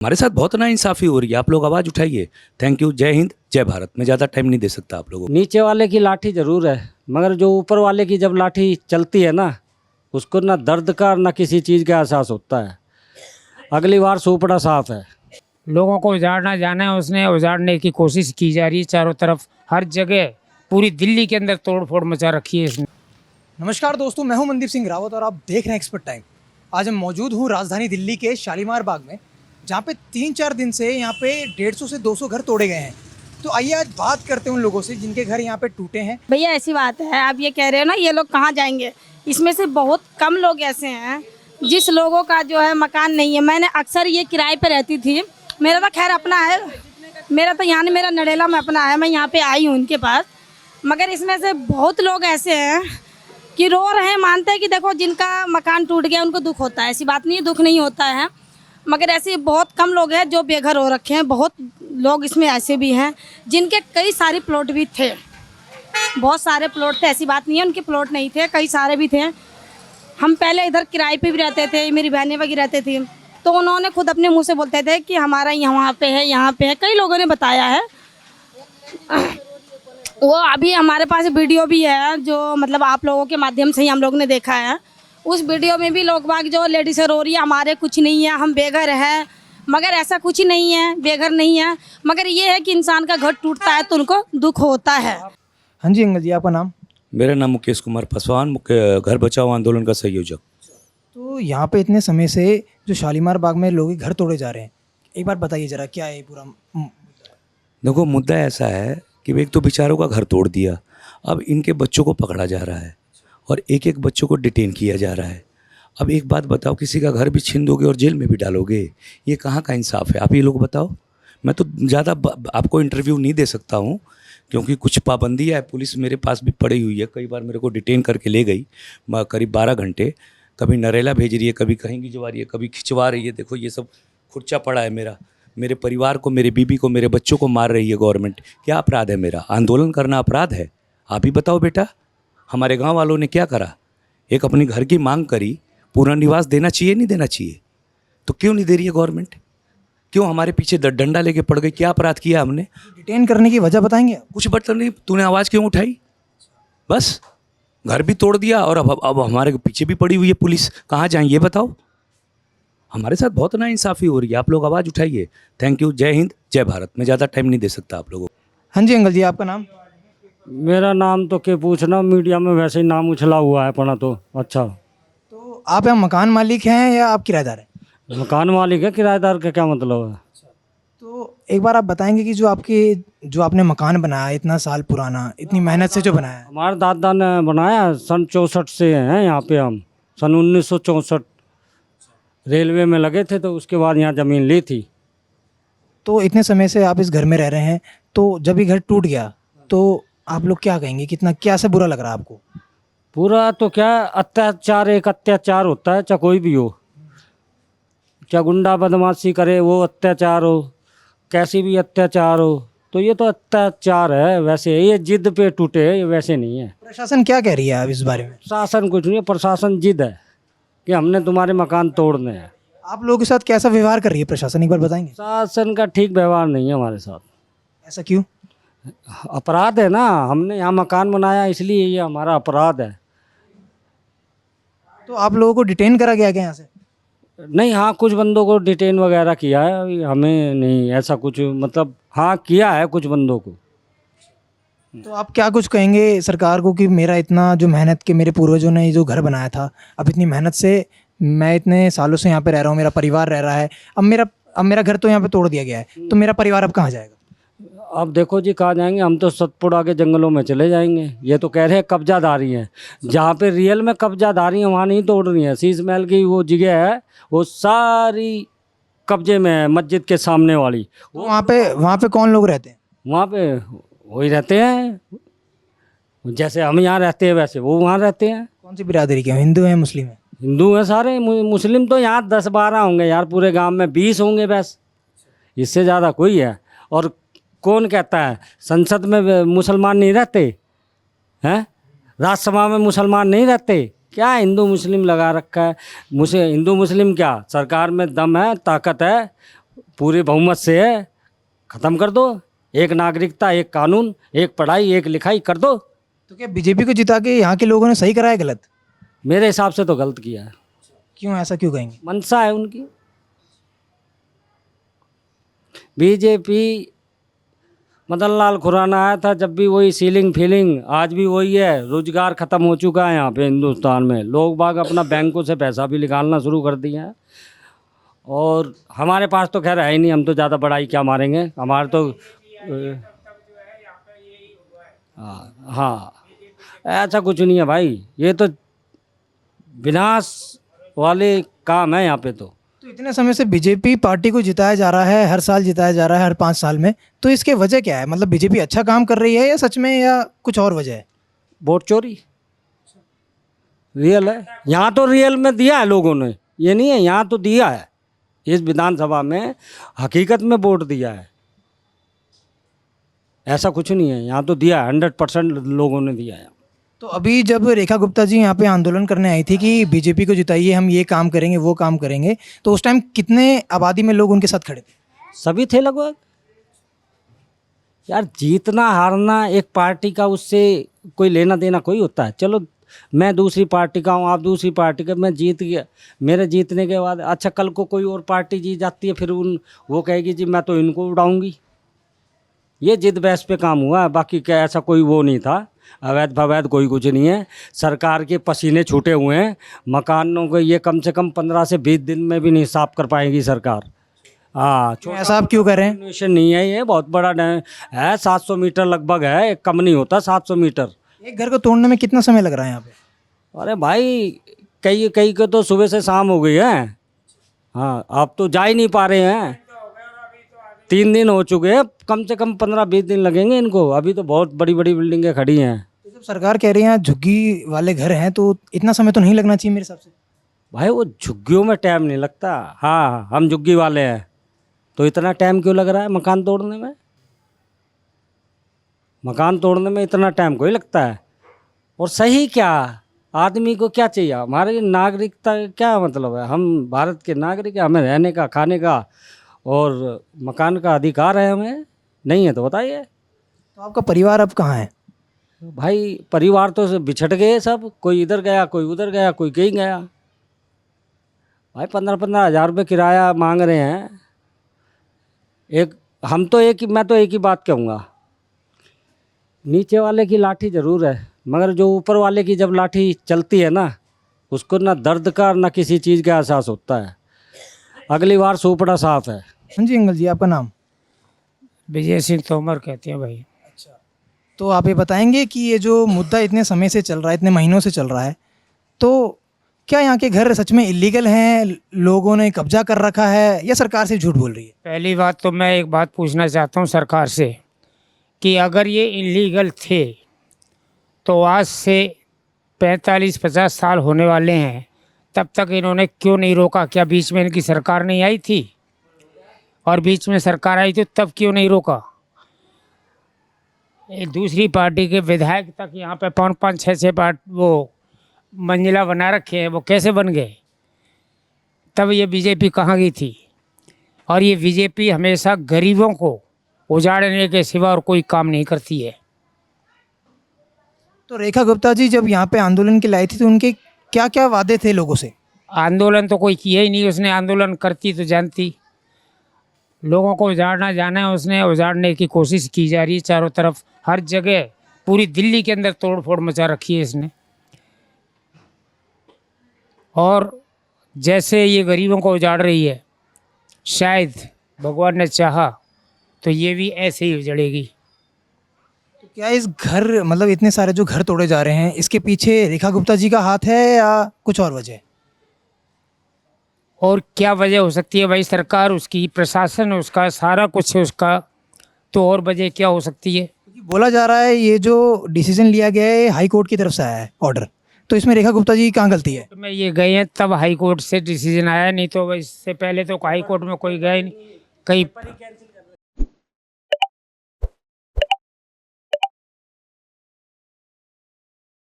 हमारे साथ बहुत नाइंसाफ़ी हो रही है, आप लोग आवाज़ उठाइए। थैंक यू, जय हिंद, जय भारत। मैं ज़्यादा टाइम नहीं दे सकता आप लोगों को। नीचे वाले की लाठी जरूर है, मगर जो ऊपर वाले की जब लाठी चलती है ना, उसको ना दर्द का ना किसी चीज़ का एहसास होता है। अगली बार सुपड़ा साफ है। लोगों को उजाड़ना जाना है, उसने उजाड़ने की कोशिश की जा रही है। चारों तरफ हर जगह पूरी दिल्ली के अंदर तोड़ फोड़ मचा रखी है इसने। नमस्कार दोस्तों, मैं हूं मनदीप सिंह रावत और आप देख रहे हैं एक्सपर्ट टाइम। आज हम मौजूद हूं राजधानी दिल्ली के शालीमार बाग में, जहां पे 3-4 दिन से यहां पे 150 से 200 घर तोड़े गए हैं। तो आइए आज बात करते हैं उन लोगों से जिनके घर यहां पे टूटे हैं। भैया ऐसी बात है, आप ये कह रहे हो ना ये लोग कहाँ जाएंगे, इसमें से बहुत कम लोग ऐसे हैं जिस लोगों का जो है मकान नहीं है। मैंने अक्सर ये किराए पे रहती थी, मेरा तो खैर अपना है, मेरा तो यहाँ मेरा नडेला में अपना है, मैं यहाँ पे आई हूँ इनके पास। मगर इसमें से बहुत लोग ऐसे हैं कि रो रहे हैं, मानते हैं कि देखो जिनका मकान टूट गया उनको दुख होता है, ऐसी बात नहीं है दुख नहीं होता है, मगर ऐसे बहुत कम लोग हैं जो बेघर हो रखे हैं। बहुत लोग इसमें ऐसे भी हैं जिनके कई सारे प्लॉट भी थे, बहुत सारे प्लॉट थे, ऐसी बात नहीं है उनके प्लॉट नहीं थे, कई सारे भी थे। हम पहले इधर किराए पे भी रहते थे, मेरी बहनें वगैरह रहते थे, तो उन्होंने खुद अपने मुंह से बोलते थे कि हमारा यहाँ पे है, यहाँ पे है। कई लोगों ने बताया है, वो अभी हमारे पास वीडियो भी है जो मतलब आप लोगों के माध्यम से ही हम लोग ने देखा है। उस वीडियो में भी लोग बाग जो लेडीज़ रो रही है हमारे कुछ नहीं है, हम बेघर हैं, मगर ऐसा कुछ ही नहीं है, बेघर नहीं है। मगर ये है कि इंसान का घर टूटता है तो उनको दुख होता है। हाँ जी अंकल जी, आपका नाम? मेरा नाम मुकेश कुमार पासवान, मुख्य घर बचाओ आंदोलन का संयोजक। तो यहाँ पे इतने समय से जो शालीमार बाग में लोग घर तोड़े जा रहे हैं, एक बार बताइए ज़रा क्या है ये पूरा देखो, मुद्दा ऐसा है कि एक तो बेचारों का घर तोड़ दिया, अब इनके बच्चों को पकड़ा जा रहा है और एक एक बच्चों को डिटेन किया जा रहा है। अब एक बात बताओ, किसी का घर भी छीन दोगे और जेल में भी डालोगे, ये कहाँ का इंसाफ है? आप ये लोग बताओ। मैं तो ज़्यादा आपको इंटरव्यू नहीं दे सकता हूँ क्योंकि कुछ पाबंदियाँ है। पुलिस मेरे पास भी पड़ी हुई है, कई बार मेरे को डिटेन करके ले गई करीब 12 घंटे। कभी नरेला भेज रही है, कभी कहीं भिजवा रही है, कभी खिंचवा रही है। देखो ये सब खुर्चा पड़ा है मेरा, मेरे परिवार को, मेरे बीबी को, मेरे बच्चों को मार रही है गवर्नमेंट। क्या अपराध है मेरा? आंदोलन करना अपराध है? आप ही बताओ बेटा। हमारे गांव वालों ने क्या करा? एक अपने घर की मांग करी, पुनर्निवास देना चाहिए नहीं देना चाहिए? तो क्यों नहीं दे रही है गवर्नमेंट? क्यों हमारे पीछे डंडा लेके पड़ गई? क्या अपराध किया हमने? डिटेन करने की वजह बताएंगे आप? कुछ बता नहीं। तूने आवाज़ क्यों उठाई? बस घर भी तोड़ दिया और अब हमारे पीछे भी पड़ी हुई है पुलिस। कहाँ जाएं ये बताओ। हमारे साथ बहुत नाइंसाफ़ी हो रही है, आप लोग आवाज़ उठाइए। थैंक यू, जय हिंद, जय भारत। मैं ज़्यादा टाइम नहीं दे सकता आप लोगों को। हाँ जी अंकल जी, आपका नाम? मेरा नाम तो क्या पूछना, मीडिया में वैसे ही नाम उछला हुआ है पड़ा तो। अच्छा, तो आप यहाँ मकान मालिक हैं या आप किराएदार हैं? मकान मालिक है, किराएदार का क्या मतलब है? तो एक बार आप बताएंगे कि जो आपने मकान बनाया इतना साल पुराना, इतनी मेहनत से जो बनाया है। हमारे दादा ने बनाया, सन 64 से हैं यहाँ पे हम। सन 1964 रेलवे में लगे थे तो उसके बाद यहाँ ज़मीन ली थी। तो इतने समय से आप इस घर में रह रहे हैं, तो जब ये घर टूट गया तो आप लोग क्या कहेंगे? कितना क्या से बुरा लग रहा है आपको? पूरा तो क्या अत्याचार, एक अत्याचार होता है, चाहे कोई भी हो, चाहे गुंडा बदमाशी करे वो अत्याचार हो, कैसी भी अत्याचार हो, तो ये तो अत्याचार है। वैसे ये जिद पे टूटे है, ये वैसे नहीं है। प्रशासन क्या कह रही है आप इस बारे में? शासन कुछ नहीं है, प्रशासन जिद है कि हमने तुम्हारे मकान तोड़ने हैं। आप लोगों के साथ कैसा व्यवहार कर रही है प्रशासन, एक बार बताएंगे? शासन का ठीक व्यवहार नहीं है हमारे साथ। ऐसा क्यों? अपराध है ना, हमने यहाँ मकान बनाया इसलिए ये हमारा अपराध है। तो आप लोगों को डिटेन करा गया क्या यहाँ से? नहीं, हाँ कुछ बंदों को डिटेन वगैरह किया है, अभी हमें नहीं ऐसा कुछ, मतलब हाँ किया है कुछ बंदों को। तो आप क्या कुछ कहेंगे सरकार को कि मेरा इतना जो मेहनत के मेरे पूर्वजों ने जो घर बनाया था, अब इतनी मेहनत से मैं इतने सालों से यहाँ पे रह रहा हूँ, मेरा परिवार रह रहा है, अब मेरा घर तो यहाँ पे तोड़ दिया गया है, तो मेरा परिवार अब कहाँ जाएगा? अब देखो जी कहाँ जाएंगे, हम तो सतपुड़ा के जंगलों में चले जाएंगे। ये तो कह रहे हैं कब्जादारी हैं, जहाँ पे रियल में कब्जादारी है वहाँ नहीं तोड़ रही है। शीश महल की वो जगह है वो सारी कब्जे में है, मस्जिद के सामने वाली। तो वहाँ पे कौन लोग रहते हैं? वहाँ पे वही रहते हैं, जैसे हम यहाँ रहते हैं वैसे वो वहाँ रहते हैं। कौन सी बिरादरी के हैं? हिंदू हैं, मुस्लिम हैं? हिंदू हैं सारे, मुस्लिम तो यहाँ 10-12 होंगे यार, पूरे गांव में 20 होंगे बस, इससे ज़्यादा कोई है। और कौन कहता है संसद में मुसलमान नहीं रहते हैं? राज्यसभा में मुसलमान नहीं रहते? क्या हिंदू मुस्लिम लगा रखा है? मुझे हिंदू मुस्लिम क्या, सरकार में दम है, ताकत है, पूरे बहुमत से है, ख़त्म कर दो। एक नागरिकता, एक कानून, एक पढ़ाई, एक लिखाई कर दो। तो क्या बीजेपी को जिता के यहाँ के लोगों ने सही कराया गलत? मेरे हिसाब से तो गलत किया है। क्यों, ऐसा क्यों कहेंगे? मंशा है उनकी। बीजेपी, मदन लाल खुराना आया था जब भी वही सीलिंग फीलिंग, आज भी वही है। रोजगार ख़त्म हो चुका है यहाँ पे हिंदुस्तान में। लोग बाग अपना बैंकों से पैसा भी निकालना शुरू कर दिए हैं। और हमारे पास तो खैर है ही नहीं, हम तो ज़्यादा बड़ाई क्या मारेंगे। हमारे तो हाँ, ऐसा कुछ नहीं है भाई, ये तो विनाश वाले काम है यहाँ पे। तो इतने समय से बीजेपी पार्टी को जिताया जा रहा है, हर साल जिताया जा रहा है, हर 5 साल में, तो इसके वजह क्या है? मतलब बीजेपी अच्छा काम कर रही है या सच में, या कुछ और वजह है? वोट चोरी रियल है। यहाँ तो रियल में दिया है लोगों ने, ये नहीं है, यहाँ तो दिया है। इस विधानसभा में हकीकत में वोट दिया है, ऐसा कुछ नहीं है। यहाँ तो दिया है, 100% लोगों ने दिया है। तो अभी जब रेखा गुप्ता जी यहाँ पे आंदोलन करने आई थी कि बीजेपी को जिताइए, हम ये काम करेंगे, वो काम करेंगे, तो उस टाइम कितने आबादी में लोग उनके साथ खड़े थे? सभी थे लगभग। यार जीतना हारना एक पार्टी का, उससे कोई लेना देना कोई होता है? चलो मैं दूसरी पार्टी का हूँ, आप दूसरी पार्टी का, मैं जीत गया, मेरे जीतने के बाद अच्छा कल को कोई और पार्टी जीत जाती है, फिर वो कहेगी जी मैं तो इनको उड़ाऊंगी। ये जिद बहस पे काम हुआ है, बाकी क्या ऐसा कोई वो नहीं था। अवैध फवैध कोई कुछ नहीं है। सरकार के पसीने छूटे हुए हैं। मकानों को ये कम से कम 15 से 20 दिन में भी नहीं साफ कर पाएगी सरकार। हाँ, ऐसा आप क्यों कर रहे हैं? रेनोवेशन नहीं है, ये बहुत बड़ा है। 700 मीटर लगभग है, एक कम नहीं होता 700 मीटर। एक घर को तोड़ने में कितना समय लग रहा है यहाँ पे? अरे भाई कई कई को तो सुबह से शाम हो गई है। हाँ, आप तो जा ही नहीं पा रहे हैं। 3 दिन हो चुके हैं, कम से कम 15-20 दिन लगेंगे इनको। अभी तो बहुत बड़ी बड़ी बिल्डिंगें खड़ी हैं। तो जब सरकार कह रही है झुग्गी वाले घर हैं, तो इतना समय तो नहीं लगना चाहिए मेरे हिसाब से। भाई वो झुग्गियों में टाइम नहीं लगता। हाँ, हम झुग्गी वाले हैं, तो इतना टाइम क्यों लग रहा है मकान तोड़ने में? मकान तोड़ने में इतना टाइम कोई लगता है? और सही क्या, आदमी को क्या चाहिए? हमारी नागरिकता का क्या मतलब है? हम भारत के नागरिक हैं, हमें रहने का, खाने का और मकान का अधिकार है। हमें नहीं है तो बताइए। तो आपका परिवार अब कहाँ है? भाई परिवार तो बिछड़ गए सब, कोई इधर गया, कोई उधर गया, कोई कहीं गया। भाई 15-15 हज़ार रुपये किराया मांग रहे हैं। मैं तो एक ही बात कहूँगा, नीचे वाले की लाठी ज़रूर है, मगर जो ऊपर वाले की जब लाठी चलती है ना, उसको ना दर्द का ना किसी चीज़ का एहसास होता है। अगली बार सोपड़ा साफ है। हाँ जी अंकल जी, आपका नाम? विजय सिंह तोमर कहते हैं भाई। तो आप ये बताएंगे कि ये जो मुद्दा इतने समय से चल रहा है, इतने महीनों से चल रहा है, तो क्या यहाँ के घर सच में इलीगल हैं, लोगों ने कब्जा कर रखा है, या सरकार से झूठ बोल रही है? पहली बात तो मैं एक बात पूछना चाहता हूँ सरकार से कि अगर ये इलीगल थे तो आज से 45-50 साल होने वाले हैं, तब तक इन्होंने क्यों नहीं रोका? क्या बीच में इनकी सरकार नहीं आई थी? और बीच में सरकार आई थी तब क्यों नहीं रोका? दूसरी पार्टी के विधायक तक यहाँ पे 5-5, 6-6 वो मंजिला बना रखे हैं, वो कैसे बन गए? तब ये बीजेपी कहाँ गई थी? और ये बीजेपी हमेशा गरीबों को उजाड़ने के सिवा और कोई काम नहीं करती है। तो रेखा गुप्ता जी जब यहाँ पे आंदोलन के लाई थी, तो उनके क्या क्या वादे थे लोगों से? आंदोलन तो कोई किया ही नहीं उसने। आंदोलन करती तो जानती, लोगों को उजाड़ना जाना है उसने, उजाड़ने की कोशिश की जा रही है चारों तरफ, हर जगह। पूरी दिल्ली के अंदर तोड़ फोड़ मचा रखी है इसने। और जैसे ये गरीबों को उजाड़ रही है, शायद भगवान ने चाहा तो ये भी ऐसे ही उजड़ेगी। तो क्या इस घर, मतलब इतने सारे जो घर तोड़े जा रहे हैं, इसके पीछे रेखा गुप्ता जी का हाथ है या कुछ और वजह है? और क्या वजह हो सकती है भाई? सरकार उसकी, प्रशासन उसका, सारा कुछ है उसका, तो और वजह क्या हो सकती है? क्योंकि बोला जा रहा है ये जो डिसीजन लिया गया है हाई कोर्ट की तरफ से आया है ऑर्डर, तो इसमें रेखा गुप्ता जी की कहाँ गलती है? तो मैं ये गए हैं तब हाई कोर्ट से डिसीजन आया, नहीं तो इससे पहले तो हाई कोर्ट में कोई गया ही नहीं कहीं।